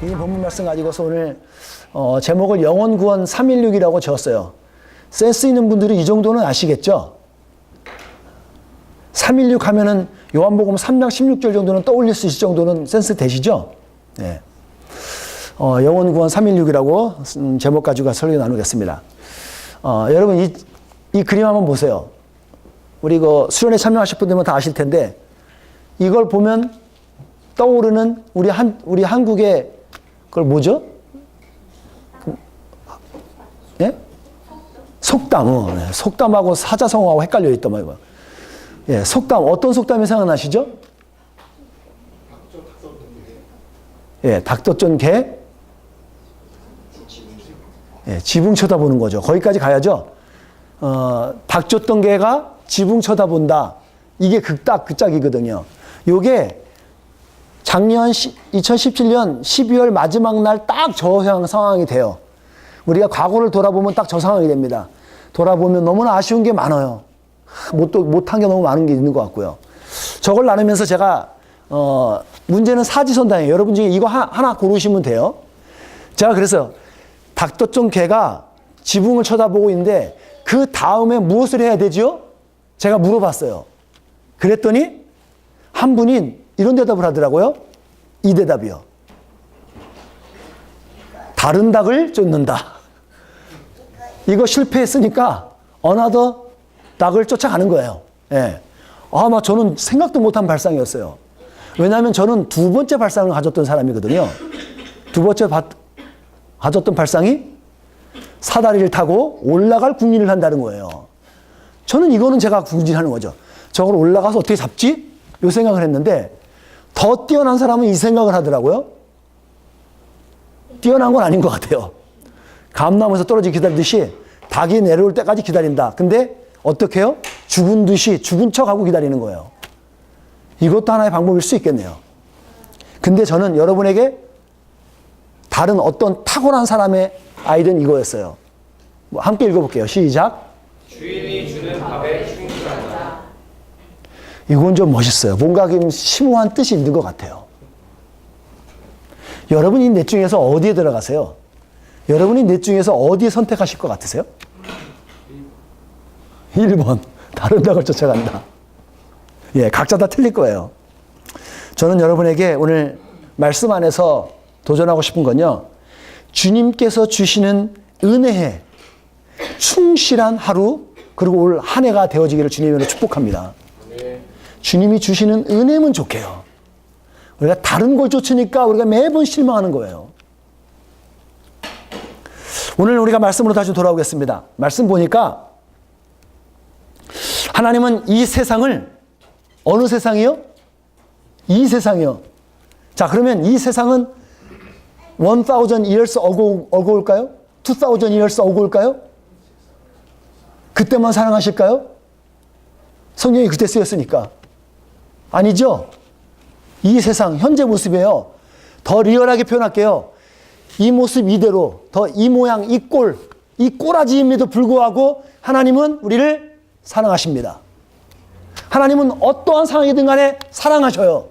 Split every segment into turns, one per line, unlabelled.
이 본문 말씀 가지고서 오늘 제목을 영혼구원 316이라고 지었어요. 센스 있는 분들은 이 정도는 아시겠죠? 316 하면은 요한복음 3장 16절 정도는 떠올릴 수 있을 정도는 센스 되시죠? 네. 영혼구원 316이라고 제목 가지고 설교 나누겠습니다. 여러분 이 그림 한번 보세요. 우리 수련회 참여하실 분들은 다 아실 텐데 이걸 보면 떠오르는 우리 한국의 그걸 뭐죠? 예? 속담. 네. 속담하고 사자성어하고 헷갈려 있단 말이에요. 예, 속담. 어떤 속담이 생각나시죠? 예, 닭 떴던 개. 예, 지붕 쳐다보는 거죠. 거기까지 가야죠. 닭 쫓던 개가 지붕 쳐다본다. 이게 그 짝이거든요. 요게 작년 2017년 12월 마지막 날 딱 저 상황이 돼요. 우리가 과거를 돌아보면 딱 저 상황이 됩니다. 돌아보면 너무나 아쉬운 게 많아요. 못한 게 너무 많은 게 있는 것 같고요. 저걸 나누면서 제가 문제는 사지선다예요. 여러분 중에 이거 하나 고르시면 돼요. 제가 그래서 닭 떴던 개가 지붕을 쳐다보고 있는데 그 다음에 무엇을 해야 되죠? 제가 물어봤어요. 그랬더니 한 분이 이런 대답을 하더라고요. 이 대답이요. 다른 닭을 쫓는다. 이거 실패했으니까 어나더 닭을 쫓아가는 거예요. 예. 아마 저는 생각도 못한 발상이었어요. 왜냐하면 저는 두 번째 발상을 가졌던 사람이거든요. 두 번째 가졌던 발상이 사다리를 타고 올라갈 궁리를 한다는 거예요. 저는 이거는 제가 궁리하는 거죠. 저걸 올라가서 어떻게 잡지? 이 생각을 했는데 더 뛰어난 사람은 이 생각을 하더라고요. 뛰어난 건 아닌 것 같아요. 감나무에서 떨어지기 기다리듯이 닭이 내려올 때까지 기다린다. 근데 어떻게 해요? 죽은 듯이 죽은 척하고 기다리는 거예요. 이것도 하나의 방법일 수 있겠네요. 근데 저는 여러분에게 다른 어떤 탁월한 사람의 아이디어는 이거였어요. 함께 읽어볼게요. 시작.
주인이 주는 밥에 충실하다.
이건 좀 멋있어요. 뭔가 심오한 뜻이 있는 것 같아요. 여러분이 넷 중에서 어디에 들어가세요? 여러분이 넷 중에서 어디에 선택하실 것 같으세요? 1번. 다른 닭을 쫓아간다. 예, 각자 다 틀릴 거예요. 저는 여러분에게 오늘 말씀 안에서 도전하고 싶은 건요. 주님께서 주시는 은혜에 충실한 하루 그리고 올 한 해가 되어지기를 주님으로 축복합니다. 주님이 주시는 은혜면 좋게요. 우리가 다른 걸 쫓으니까 우리가 매번 실망하는 거예요. 오늘 우리가 말씀으로 다시 돌아오겠습니다. 말씀 보니까 하나님은 이 세상을 어느 세상이요? 이 세상이요. 자, 그러면 이 세상은 1000 years ago일까요? 2000 years ago일까요? 그때만 사랑하실까요? 성경이 그때 쓰였으니까. 아니죠? 이 세상, 현재 모습이에요. 더 리얼하게 표현할게요. 이 모습 이대로, 더 이 모양, 이 꼬라지임에도 불구하고 하나님은 우리를 사랑하십니다. 하나님은 어떠한 상황이든 간에 사랑하셔요.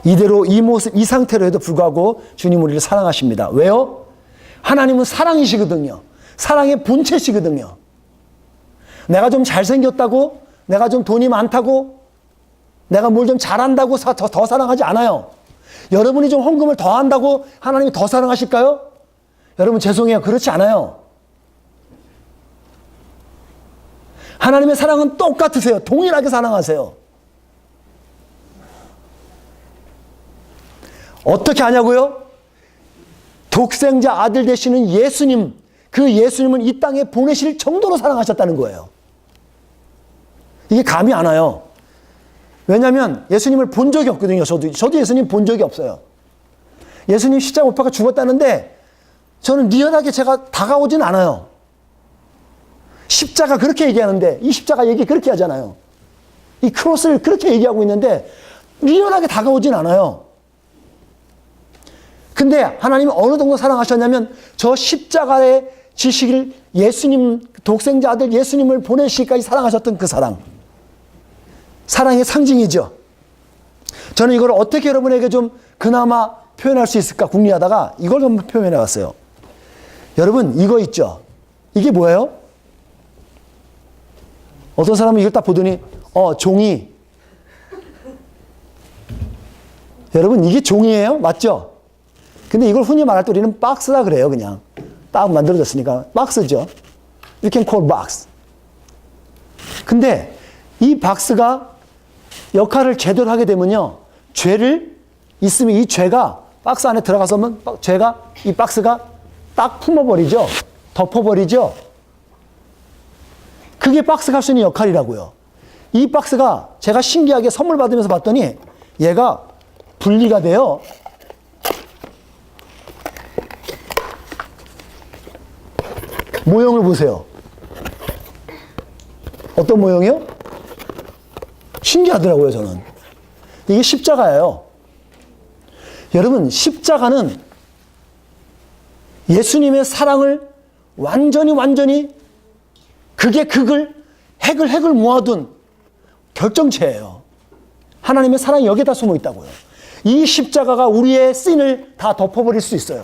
이대로 이 모습, 이 상태로 해도 불구하고 주님 우리를 사랑하십니다. 왜요? 하나님은 사랑이시거든요. 사랑의 본체시거든요. 내가 좀 잘생겼다고, 내가 좀 돈이 많다고, 내가 뭘 좀 잘한다고 더 사랑하지 않아요. 여러분이 좀 헌금을 더 한다고 하나님이 더 사랑하실까요? 여러분 죄송해요. 그렇지 않아요. 하나님의 사랑은 똑같으세요. 동일하게 사랑하세요. 어떻게 하냐고요? 독생자 아들 되시는 예수님, 그 예수님은 이 땅에 보내실 정도로 사랑하셨다는 거예요. 이게 감이 안 와요. 왜냐하면 예수님을 본 적이 없거든요. 저도 예수님 본 적이 없어요. 예수님 십자가 못 박아 죽었다는데 저는 리얼하게 제가 다가오진 않아요. 십자가 그렇게 얘기하는데 이 십자가 얘기 그렇게 하잖아요. 이 크로스를 그렇게 얘기하고 있는데 리얼하게 다가오진 않아요. 근데 하나님은 어느 정도 사랑하셨냐면 저 십자가의 지식을 예수님, 독생자 아들 예수님을 보내시기까지 사랑하셨던 그 사랑. 사랑의 상징이죠. 저는 이걸 어떻게 여러분에게 좀 그나마 표현할 수 있을까 궁리하다가 이걸 좀 표현해 봤어요. 여러분, 이거 있죠? 이게 뭐예요? 어떤 사람은 이걸 딱 보더니, 종이. 여러분, 이게 종이에요? 맞죠? 근데 이걸 흔히 말할 때 우리는 박스라 그래요, 그냥. 딱 만들어졌으니까. 박스죠. You can call box. 근데 이 박스가 역할을 제대로 하게 되면요. 죄를 있으면 이 죄가 박스 안에 들어가서면 죄가 이 박스가 딱 품어버리죠. 덮어버리죠. 그게 박스가 할 수 있는 역할이라고요. 이 박스가 제가 신기하게 선물 받으면서 봤더니 얘가 분리가 돼요. 모형을 보세요. 어떤 모형이요? 신기하더라고요, 저는. 이게 십자가예요. 여러분, 십자가는 예수님의 사랑을 완전히 극에 극을 핵을 모아둔 결정체예요. 하나님의 사랑이 여기에다 숨어 있다고요. 이 십자가가 우리의 씬을 다 덮어버릴 수 있어요.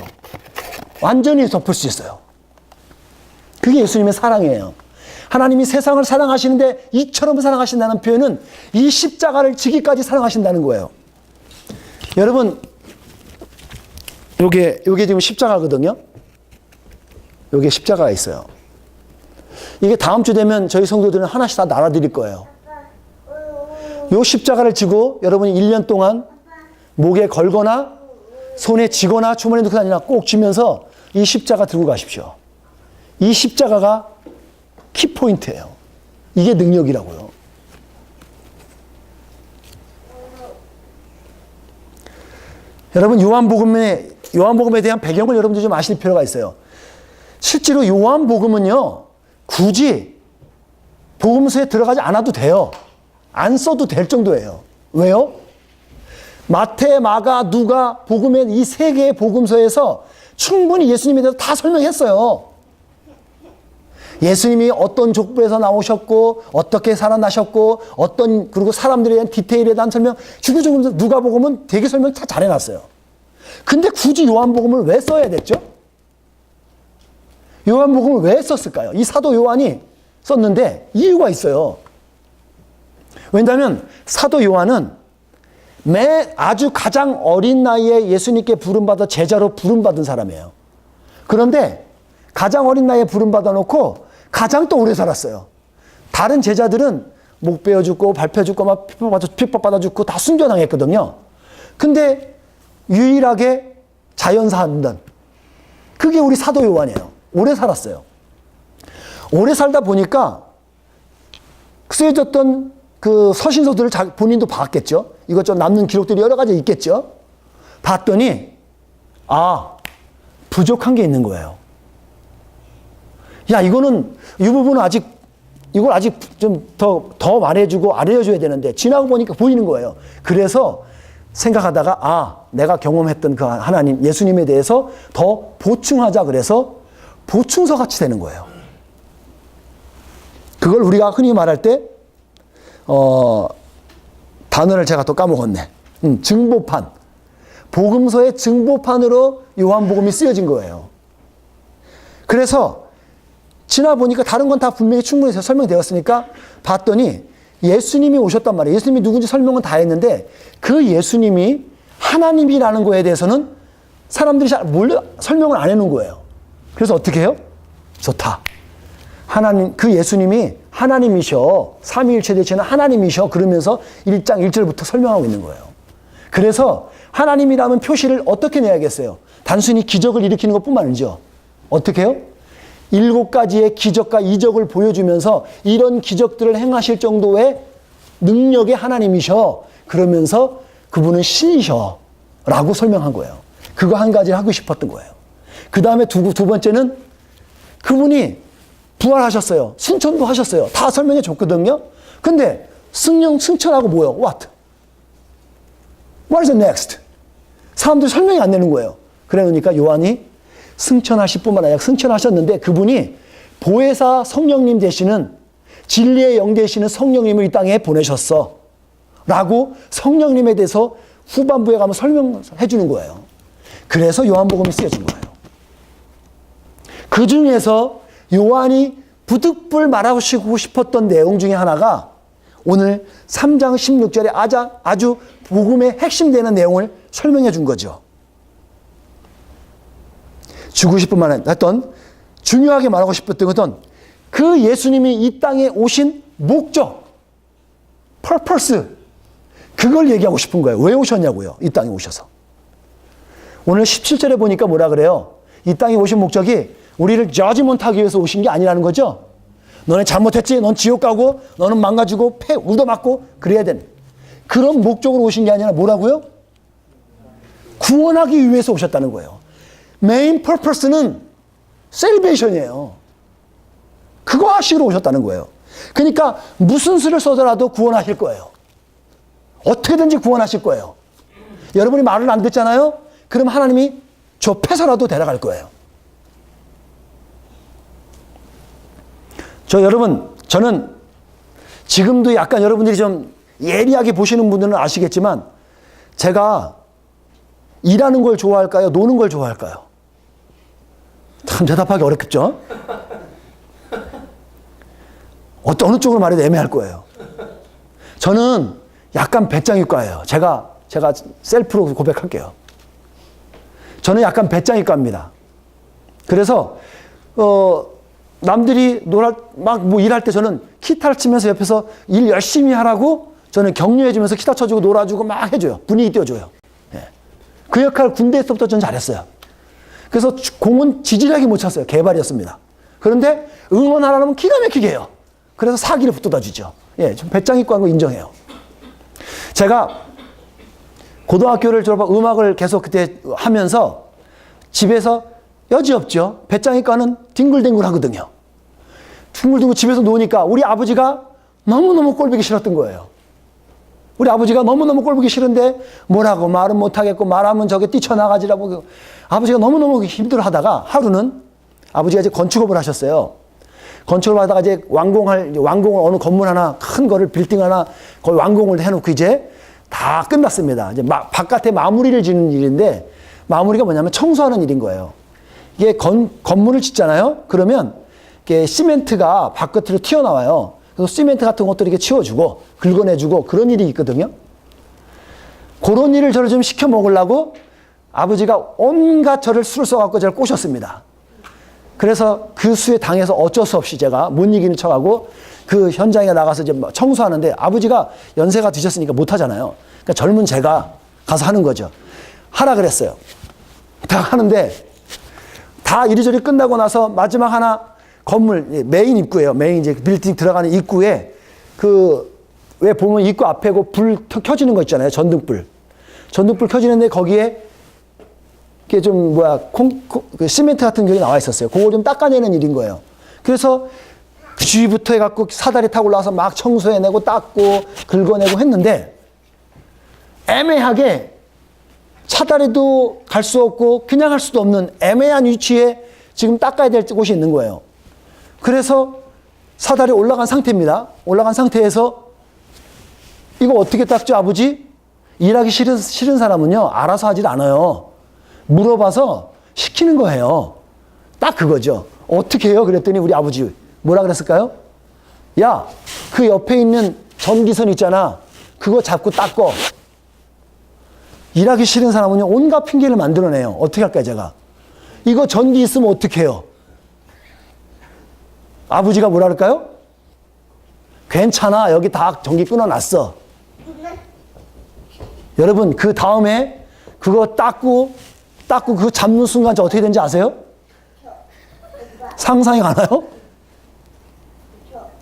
완전히 덮을 수 있어요. 그게 예수님의 사랑이에요. 하나님이 세상을 사랑하시는데 이처럼 사랑하신다는 표현은 이 십자가를 지기까지 사랑하신다는 거예요. 여러분, 요게 지금 십자가거든요. 요게 십자가가 있어요. 이게 다음 주 되면 저희 성도들은 하나씩 다 나눠드릴 거예요. 요 십자가를 지고 여러분이 1년 동안 목에 걸거나 손에 쥐거나 주머니에 넣고 다니나 꼭 쥐면서 이 십자가 들고 가십시오. 이 십자가가 키포인트예요. 이게 능력이라고요. 여러분, 요한복음에 대한 배경을 여러분들 좀 아실 필요가 있어요. 실제로 요한복음은요, 굳이 복음서에 들어가지 않아도 돼요. 안 써도 될 정도예요. 왜요? 마태, 마가, 누가, 복음의 이 세 개의 복음서에서 충분히 예수님에 대해서 다 설명했어요. 예수님이 어떤 족보에서 나오셨고, 어떻게 살아나셨고, 그리고 사람들에 대한 디테일에 대한 설명, 주구조금 누가복음은 되게 설명 다 잘해놨어요. 근데 굳이 요한복음을 왜 써야 됐죠? 요한복음을 왜 썼을까요? 이 사도 요한이 썼는데 이유가 있어요. 왜냐하면 사도 요한은 아주 가장 어린 나이에 예수님께 부름받아 제자로 부름받은 사람이에요. 그런데 가장 어린 나이에 부름받아 놓고 가장 또 오래 살았어요. 다른 제자들은 목 베어 죽고 발 펴 죽고 막 핍박받아 죽고 다 순교당했거든요. 근데 유일하게 자연사한단, 그게 우리 사도 요한이에요. 오래 살았어요. 오래 살다 보니까 쓰여졌던 그 서신서들을 본인도 봤겠죠. 이것저것 남는 기록들이 여러 가지 있겠죠. 봤더니 부족한 게 있는 거예요. 야, 이 부분은 이걸 아직 좀 더 말해주고 알려줘야 되는데, 지나고 보니까 보이는 거예요. 그래서 생각하다가, 내가 경험했던 그 하나님, 예수님에 대해서 더 보충하자 그래서 보충서 같이 되는 거예요. 그걸 우리가 흔히 말할 때, 단어를 제가 또 까먹었네. 증보판. 복음서의 증보판으로 요한복음이 쓰여진 거예요. 그래서 지나 보니까 다른 건 다 분명히 충분히 설명되었으니까 봤더니 예수님이 오셨단 말이에요. 예수님이 누군지 설명은 다 했는데 그 예수님이 하나님이라는 거에 대해서는 사람들이 잘 설명을 안 해놓은 거예요. 그래서 어떻게 해요? 좋다. 그 예수님이 하나님이셔. 삼위일체 되시는 하나님이셔. 그러면서 1장 1절부터 설명하고 있는 거예요. 그래서 하나님이라는 표시를 어떻게 내야겠어요? 단순히 기적을 일으키는 것뿐만 아니죠. 어떻게 해요? 7가지의 기적과 이적을 보여주면서 이런 기적들을 행하실 정도의 능력의 하나님이셔. 그러면서 그분은 신이셔. 라고 설명한 거예요. 그거 한 가지 하고 싶었던 거예요. 그 다음에 두 번째는 그분이 부활하셨어요. 승천도 하셨어요. 다 설명해 줬거든요. 근데 승천하고 뭐예요? What is the next? 사람들이 설명이 안 되는 거예요. 그러니까 요한이 승천하실 뿐만 아니라 승천하셨는데 그분이 보혜사 성령님 되시는 진리의 영 되시는 성령님을 이 땅에 보내셨어. 라고 성령님에 대해서 후반부에 가면 설명해 주는 거예요. 그래서 요한복음이 쓰여진 거예요. 그 중에서 요한이 부득불 말하고 싶었던 내용 중에 하나가 오늘 3장 16절에 아주 복음의 핵심되는 내용을 설명해 준 거죠. 주고 싶은 말 했던, 중요하게 말하고 싶었던 것은 그 예수님이 이 땅에 오신 목적, purpose, 그걸 얘기하고 싶은 거예요. 왜 오셨냐고요, 이 땅에 오셔서. 오늘 17절에 보니까 뭐라 그래요? 이 땅에 오신 목적이 우리를 저지먼트하기 위해서 오신 게 아니라는 거죠. 너네 잘못했지? 넌 지옥 가고, 너는 망가지고, 폐 얻어맞고, 그래야 되는. 그런 목적으로 오신 게 아니라 뭐라고요? 구원하기 위해서 오셨다는 거예요. 메인 퍼포스는 셀베이션이에요. 그거 하시러 오셨다는 거예요. 그러니까 무슨 수를 써더라도 구원하실 거예요. 어떻게든지 구원하실 거예요. 여러분이 말을 안 듣잖아요? 그럼 하나님이 좁혀서라도 데려갈 거예요. 여러분, 저는 지금도 약간 여러분들이 좀 예리하게 보시는 분들은 아시겠지만 제가 일하는 걸 좋아할까요? 노는 걸 좋아할까요? 참 대답하기 어렵겠죠? 어느 쪽으로 말해도 애매할 거예요. 저는 약간 배짱이과예요. 제가 셀프로 고백할게요. 저는 약간 배짱이과입니다. 그래서 남들이 일할 때 저는 기타를 치면서 옆에서 일 열심히 하라고 저는 격려해주면서 기타 쳐주고 놀아주고 막 해줘요. 분위기 띄워줘요. 예. 그 역할 군대에서부터 전 잘했어요. 그래서 공은 지질하게 못 쳤어요. 개발이었습니다. 그런데 응원하라면 기가 막히게 해요. 그래서 사기를 붙여다 주죠. 예, 좀 배짱이과인 거 인정해요. 제가 고등학교를 졸업하고 음악을 계속 그때 하면서 집에서 여지없죠. 배짱이과는 뒹굴뒹굴 하거든요. 뒹굴뒹굴 집에서 노니까 우리 아버지가 너무너무 꼴보기 싫었던 거예요. 우리 아버지가 너무너무 꼴보기 싫은데 뭐라고 말은 못하겠고 말하면 저게 뛰쳐나가지라고 아버지가 너무너무 힘들어 하다가 하루는 아버지가 이제 건축업을 하셨어요. 건축을 하다가 이제 완공을 어느 건물 하나 큰 거를 빌딩 하나 거의 완공을 해놓고 이제 다 끝났습니다. 이제 바깥에 마무리를 짓는 일인데 마무리가 뭐냐면 청소하는 일인 거예요. 이게 건물을 짓잖아요. 그러면 이게 시멘트가 바깥으로 튀어나와요. 그래서 시멘트 같은 것들 이렇게 치워주고 긁어내주고 그런 일이 있거든요. 그런 일을 저를 좀 시켜 먹으려고 아버지가 온갖 저를 술을 써갖고 저를 꼬셨습니다. 그래서 그 수에 당해서 어쩔 수 없이 제가 못 이기는 척하고 그 현장에 나가서 이제 청소하는데 아버지가 연세가 드셨으니까 못하잖아요. 그러니까 젊은 제가 가서 하는 거죠. 하라 그랬어요. 다 하는데 다 이리저리 끝나고 나서 마지막 하나 건물 메인 입구예요. 메인 이제 빌딩 들어가는 입구에 왜 보면 입구 앞에 불 켜지는 거 있잖아요. 전등불 켜지는데 거기에 이게 좀 그 시멘트 같은 게 나와 있었어요. 그걸 좀 닦아내는 일인 거예요. 그래서 그 주위부터 해갖고 사다리 타고 올라와서 막 청소해내고 닦고 긁어내고 했는데 애매하게 사다리도 갈 수 없고 그냥 할 수도 없는 애매한 위치에 지금 닦아야 될 곳이 있는 거예요. 그래서 사다리 올라간 상태입니다. 올라간 상태에서 이거 어떻게 닦죠, 아버지? 일하기 싫은 사람은요, 알아서 하질 않아요. 물어봐서 시키는 거예요. 딱 그거죠. 어떻게 해요? 그랬더니 우리 아버지 뭐라 그랬을까요? 야, 그 옆에 있는 전기선 있잖아. 그거 잡고 닦어. 일하기 싫은 사람은요, 온갖 핑계를 만들어내요. 어떻게 할까요, 제가? 이거 전기 있으면 어떻게 해요? 아버지가 뭐라 그럴까요? 괜찮아. 여기 다 전기 끊어놨어. 여러분, 그 다음에 그거 닦고 그거 잡는 순간 저 어떻게 되는지 아세요? 상상이 가나요?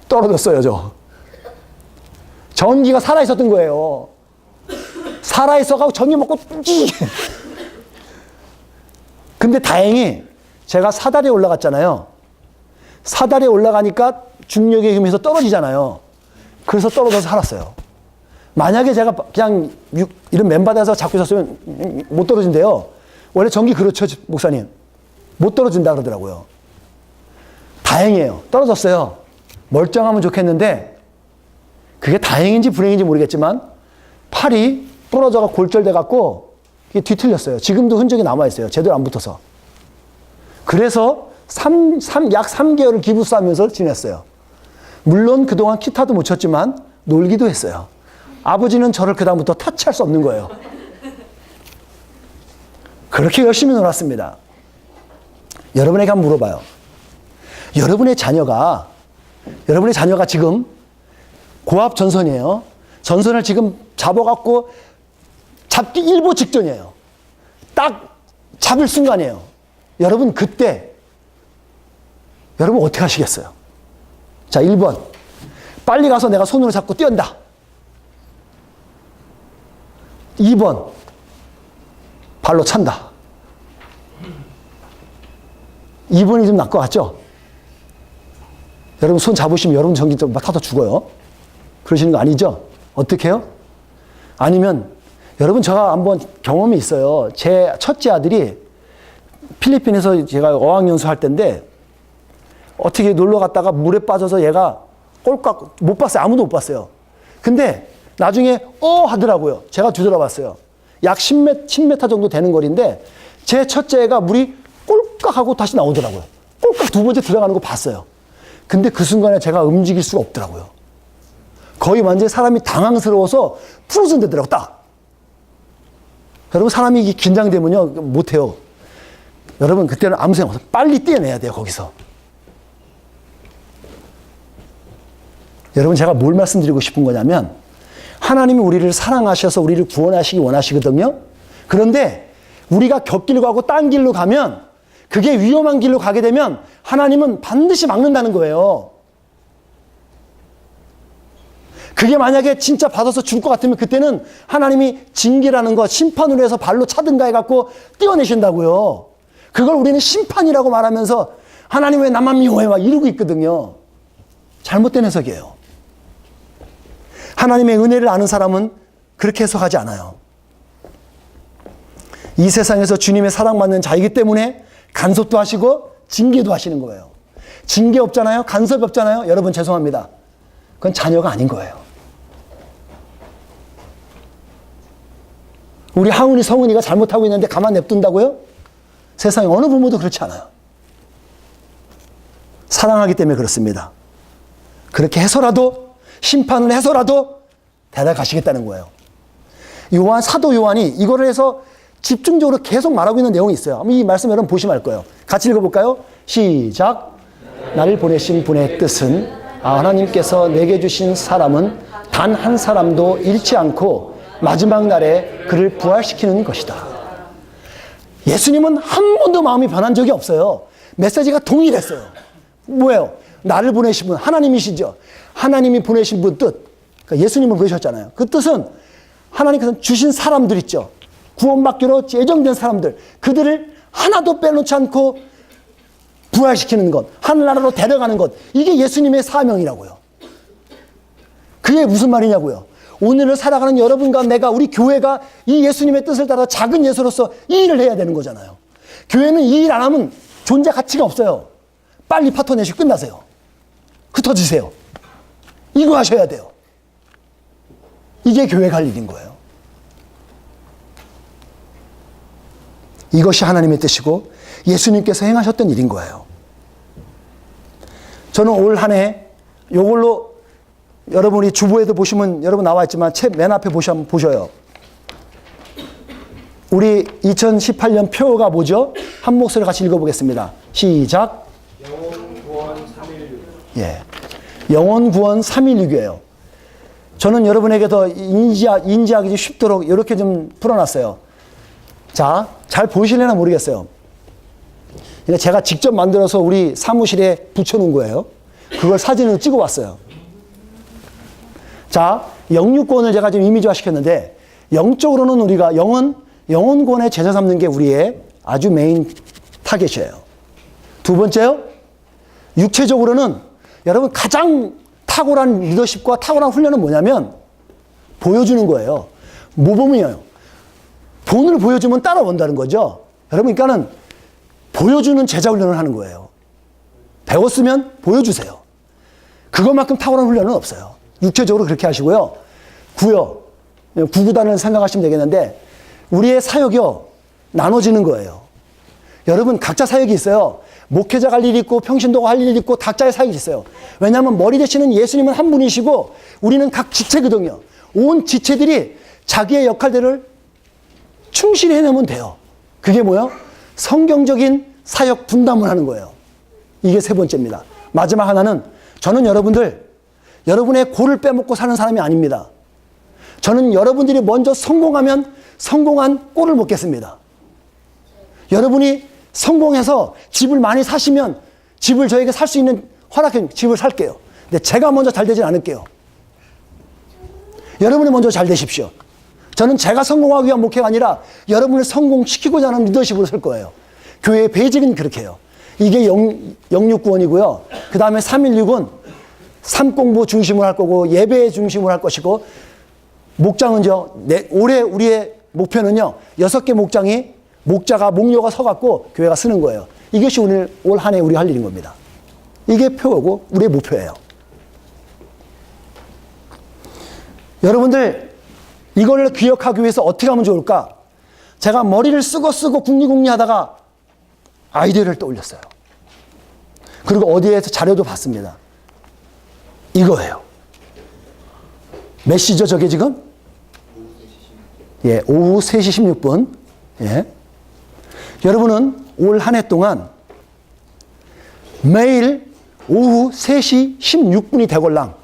떨어졌어요, 저. 전기가 살아있었던 거예요. 살아있어가지고 전기 먹고 찌게. 근데 다행히 제가 사다리에 올라갔잖아요. 사다리에 올라가니까 중력의 힘에서 떨어지잖아요. 그래서 떨어져서 살았어요. 만약에 제가 그냥 이런 맨바닥에서 잡고 있었으면 못 떨어진대요. 원래 전기 그렇죠, 목사님. 못 떨어진다 그러더라고요. 다행이에요. 떨어졌어요. 멀쩡하면 좋겠는데 그게 다행인지 불행인지 모르겠지만 팔이 부러져가 골절돼갖고 이게 뒤틀렸어요. 지금도 흔적이 남아있어요. 제대로 안 붙어서. 그래서 약 3개월을 기부싸면서 지냈어요. 물론 그동안 기타도 못 쳤지만 놀기도 했어요. 아버지는 저를 그다음부터 터치할 수 없는 거예요. 그렇게 열심히 놀았습니다. 여러분에게 한번 물어봐요. 여러분의 자녀가 지금 고압 전선이에요. 전선을 지금 잡아갖고 잡기 일보 직전이에요. 딱 잡을 순간이에요. 여러분 그때 여러분 어떻게 하시겠어요? 자, 1번. 빨리 가서 내가 손으로 잡고 뛴다. 2번. 발로 찬다. 2번이 좀 나을 것 같죠? 여러분 손 잡으시면 여러분 전기 좀 타서 죽어요. 그러시는 거 아니죠? 어떻게 해요? 아니면 여러분 제가 한번 경험이 있어요. 제 첫째 아들이 필리핀에서 제가 어학연수 할 때인데 어떻게 놀러 갔다가 물에 빠져서 얘가 꼴깍 못 봤어요. 아무도 못 봤어요. 근데 나중에 하더라고요. 제가 뒤돌아봤어요. 약 10m 정도 되는 거리인데 제 첫째 애가 물이 꼴깍 하고 다시 나오더라고요. 꼴깍 두 번째 들어가는 거 봤어요. 근데 그 순간에 제가 움직일 수가 없더라고요. 거의 완전히 사람이 당황스러워서 프로즌 되더라고요. 딱. 여러분 사람이 긴장되면요 못해요. 여러분 그때는 아무 생각 없어요. 빨리 뛰어내야 돼요. 거기서. 여러분 제가 뭘 말씀드리고 싶은 거냐면 하나님이 우리를 사랑하셔서 우리를 구원하시기 원하시거든요. 그런데 우리가 곁길로 가고 딴 길로 가면 그게 위험한 길로 가게 되면 하나님은 반드시 막는다는 거예요. 그게 만약에 진짜 받아서 죽을 것 같으면 그때는 하나님이 징계라는 거 심판으로 해서 발로 차든가 해갖고 띄어내신다고요. 그걸 우리는 심판이라고 말하면서 하나님 왜 나만 미워해 막 이러고 있거든요. 잘못된 해석이에요. 하나님의 은혜를 아는 사람은 그렇게 해석하지 않아요. 이 세상에서 주님의 사랑받는 자이기 때문에 간섭도 하시고 징계도 하시는 거예요. 징계 없잖아요. 간섭이 없잖아요. 여러분 죄송합니다. 그건 자녀가 아닌 거예요. 우리 하은이 성은이가 잘못하고 있는데 가만 냅둔다고요? 세상에 어느 부모도 그렇지 않아요. 사랑하기 때문에 그렇습니다. 그렇게 해서라도 심판을 해서라도 데려가시겠다는 거예요. 사도 요한이 이거를 해서 집중적으로 계속 말하고 있는 내용이 있어요. 이 말씀 여러분 보시면 알 거예요. 같이 읽어볼까요? 시작. 나를 보내신 분의 뜻은 하나님께서 내게 주신 사람은 단 한 사람도 잃지 않고 마지막 날에 그를 부활시키는 것이다. 예수님은 한 번도 마음이 변한 적이 없어요. 메시지가 동일했어요. 뭐예요? 나를 보내신 분, 하나님이시죠. 하나님이 보내신 분 뜻. 그러니까 예수님을 보내셨잖아요. 그 뜻은 하나님께서 주신 사람들 있죠. 구원받기로 예정된 사람들. 그들을 하나도 빼놓지 않고 부활시키는 것. 하늘나라로 데려가는 것. 이게 예수님의 사명이라고요. 그게 무슨 말이냐고요. 오늘을 살아가는 여러분과 내가, 우리 교회가 이 예수님의 뜻을 따라 작은 예수로서 이 일을 해야 되는 거잖아요. 교회는 이 일 안 하면 존재 가치가 없어요. 빨리 파토 내시고 끝나세요. 흩어지세요. 이거 하셔야 돼요. 이게 교회 갈 일인 거예요. 이것이 하나님의 뜻이고 예수님께서 행하셨던 일인 거예요. 저는 올 한 해 이걸로 여러분이 주보에도 보시면 여러분 나와 있지만 책 맨 앞에 보셔요. 우리 2018년 표가 뭐죠? 한 목소리 같이 읽어보겠습니다. 시작.
영혼구원 316.
예, 영혼구원 316이에요. 저는 여러분에게 더 인지하기 쉽도록 이렇게 좀 풀어놨어요. 자, 잘 보이실려나 모르겠어요. 그러니까 제가 직접 만들어서 우리 사무실에 붙여놓은 거예요. 그걸 사진으로 찍어왔어요. 자, 영육권을 제가 좀 이미지화 시켰는데, 영적으로는 우리가 영혼권의 제자 삼는 게 우리의 아주 메인 타겟이에요. 두 번째요, 육체적으로는 여러분 가장 탁월한 리더십과 탁월한 훈련은 뭐냐면 보여주는 거예요. 모범이에요. 본을 보여주면 따라온다는 거죠. 여러분, 그러니까는 보여주는 제자 훈련을 하는 거예요. 배웠으면 보여주세요. 그것만큼 탁월한 훈련은 없어요. 육체적으로 그렇게 하시고요. 9요. 구구단을 생각하시면 되겠는데 우리의 사역이요 나눠지는 거예요. 여러분 각자 사역이 있어요. 목회자가 할 일이 있고 평신도가 할 일이 있고 각자의 사역이 있어요. 왜냐하면 머리 되시는 예수님은 한 분이시고 우리는 각 지체거든요. 온 지체들이 자기의 역할들을 충실히 해내면 돼요. 그게 뭐예요? 성경적인 사역 분담을 하는 거예요. 이게 세 번째입니다. 마지막 하나는 저는 여러분의 고를 빼먹고 사는 사람이 아닙니다. 저는 여러분들이 먼저 성공하면 성공한 꼴을 먹겠습니다. 여러분이 성공해서 집을 많이 사시면 집을 저에게 살 수 있는 허락해 집을 살게요. 근데 제가 먼저 잘 되진 않을게요. 여러분이 먼저 잘 되십시오. 저는 제가 성공하기 위한 목회가 아니라 여러분을 성공시키고자 하는 리더십으로 설 거예요. 교회의 베이직은 그렇게 해요. 이게 영육구원이고요. 그 다음에 316은 삶공부 중심으로 할 거고 예배 중심으로 할 것이고 목장은요. 올해 우리의 목표는요. 6개 목자가 서갖고 교회가 쓰는 거예요. 이것이 올 한 해 우리 할 일인 겁니다. 이게 표고 우리의 목표예요. 여러분들 이걸 기억하기 위해서 어떻게 하면 좋을까? 제가 머리를 쓰고 궁리궁리 하다가 아이디어를 떠올렸어요. 그리고 어디에서 자료도 봤습니다. 이거예요. 몇 시죠 저게 지금? 예, 오후 3시 16분. 예. 여러분은 올 한 해 동안 매일 오후 3시 16분이 되걸랑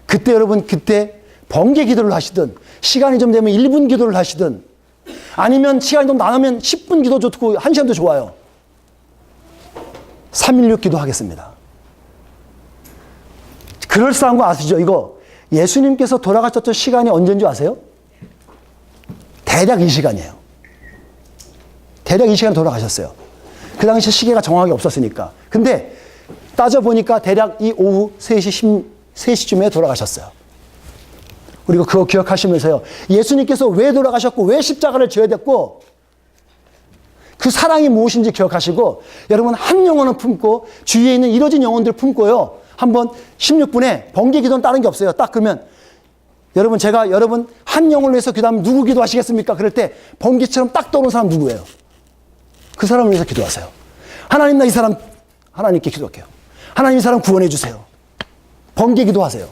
그때 여러분 번개 기도를 하시든 시간이 좀 되면 1분 기도를 하시든 아니면 시간이 좀 나누면 10분 기도 좋고 1시간도 좋아요. 316 기도하겠습니다. 그럴싸한 거 아시죠? 이거 예수님께서 돌아가셨던 시간이 언제인지 아세요? 대략 이 시간이에요. 대략 이 시간에 돌아가셨어요. 그 당시 시계가 정확하게 없었으니까. 근데 따져보니까 대략 이 오후 3시쯤에 돌아가셨어요. 그리고 그거 기억하시면서요. 예수님께서 왜 돌아가셨고 왜 십자가를 져야 됐고 그 사랑이 무엇인지 기억하시고 여러분 한 영혼을 품고 주위에 있는 이뤄진 영혼들을 품고요. 한번 16분에 번개 기도는 다른 게 없어요. 딱 그러면 여러분 제가 여러분 한 영혼을 위해서 기도하면 누구 기도하시겠습니까? 그럴 때 번개처럼 딱 떠오르는 사람 누구예요? 그 사람을 위해서 기도하세요. 하나님 나 이 사람 하나님께 기도할게요. 하나님 이 사람 구원해 주세요. 번개 기도하세요.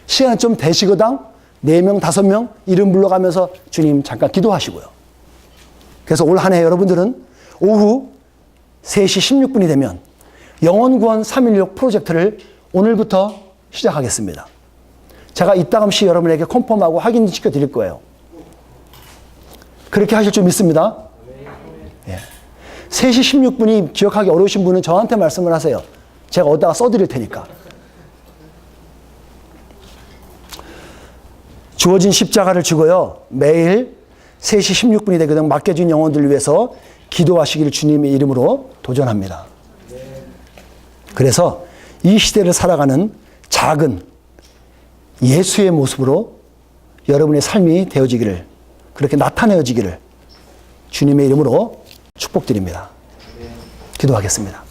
시간 좀 되시거당 4명 5명 이름 불러가면서 주님 잠깐 기도하시고요. 그래서 올 한 해 여러분들은 오후 3시 16분이 되면 영혼구원 316 프로젝트를 오늘부터 시작하겠습니다. 제가 이따금씩 여러분에게 컨펌하고 확인시켜 드릴 거예요. 그렇게 하실 줄 믿습니다. 예. 3시 16분이 기억하기 어려우신 분은 저한테 말씀을 하세요. 제가 어디다가 써드릴 테니까. 주어진 십자가를 지고요. 매일 3시 16분이 되거든 맡겨진 영혼들을 위해서 기도하시기를 주님의 이름으로 도전합니다. 그래서 이 시대를 살아가는 작은 예수의 모습으로 여러분의 삶이 되어지기를 그렇게 나타내어지기를 주님의 이름으로 축복드립니다. 기도하겠습니다.